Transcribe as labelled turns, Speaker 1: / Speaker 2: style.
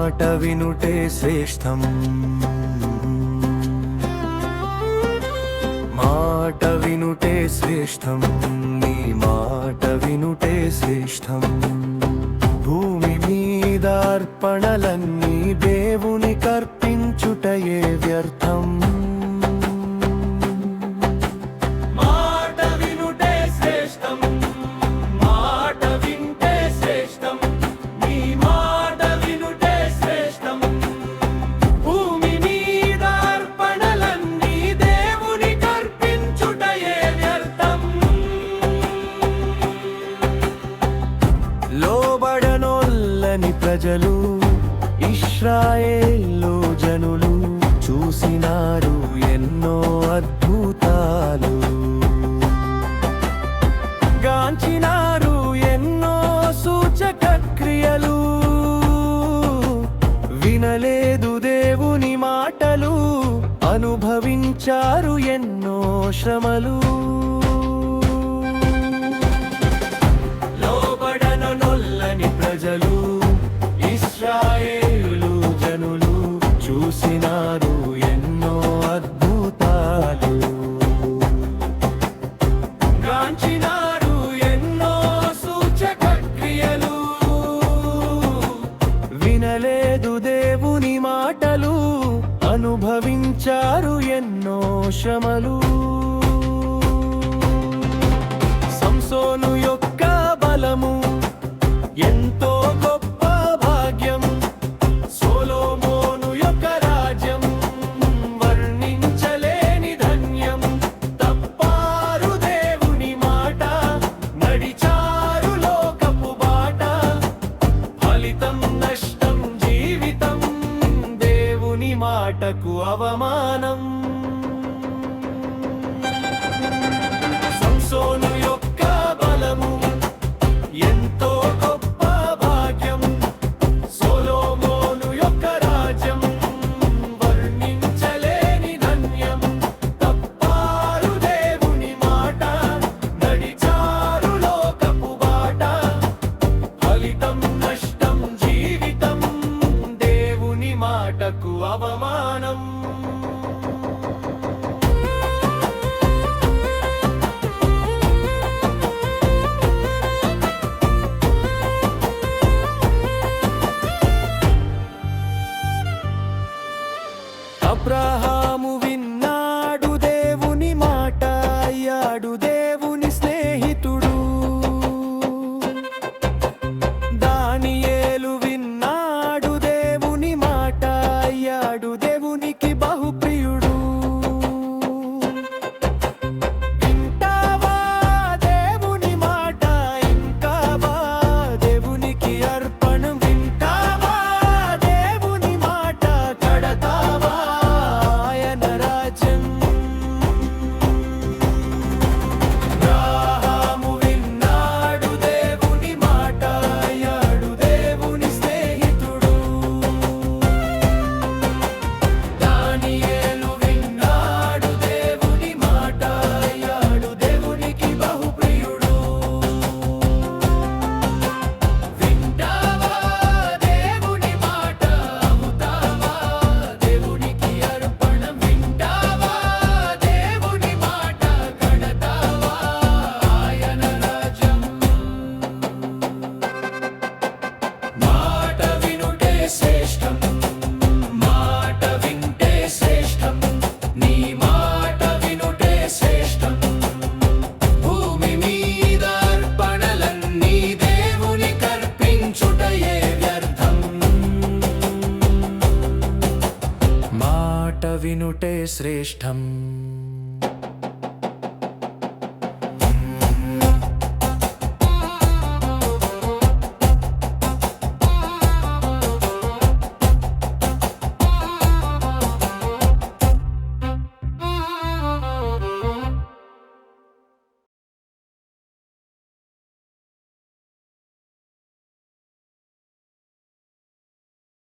Speaker 1: మాట వినుటే శ్రేష్టం మాట వినుటే శ్రేష్టం నీ మాట వినుటే శ్రేష్టం భూమి మీద అర్పణలన్నీ దేవుని కర్పించుటయే వ్యర్థం లోబడనొల్లని ప్రజలు ఇశ్రాయేలు జనులు చూసినారు ఎన్నో అద్భుతాలు గాంచినారు ఎన్నో సూచక క్రియలు వినలేదు దేవుని మాటలు అనుభవించారు ఎన్నో శ్రమలు ప్రజలు ఇశ్రాయేలు జనులు చూసినారు ఎన్నో అద్భుతాలు గాంచినారు ఎన్నో సూచక క్రియలు వినలేదు దేవుని మాటలు అనుభవించారు ఎన్నో శ్రమలు సంసోను యొక్క బలము ఎంతో గొప్ప భాగ్యం సొలొమోను యొక్క రాజ్యం వర్ణించలేని ధన్యం తప్పారు దేవుని మాట నడిచారు లోకపు బాట ఫలితం నష్టం జీవితం దేవుని మాటకు అవమానం సంసోను యొక్క బలము ఎంతో గొప్ప భాగ్యం సొలొమోను యొక్క రాజ్యం వర్ణించలేని ధన్యం తప్పారు దేవుని మాట నడిచారు లోకపు బాట ఫలితం నష్టం జీవితం దేవుని మాటకు అవమానం అబ్రహాము విన్నాడు దేవుని మాట అయ్యాడు దేవుని స్నేహితుడు దానియేలు విన్నాడు దేవుని మాట అయ్యాడు దేవునికి బహుప్రియుడు వింటావా దేవుని మాట ఇంకా బా దేవునికి అర్పణం వింటావా దేవుని మాట కడతావా వినుటే శ్రేష్టం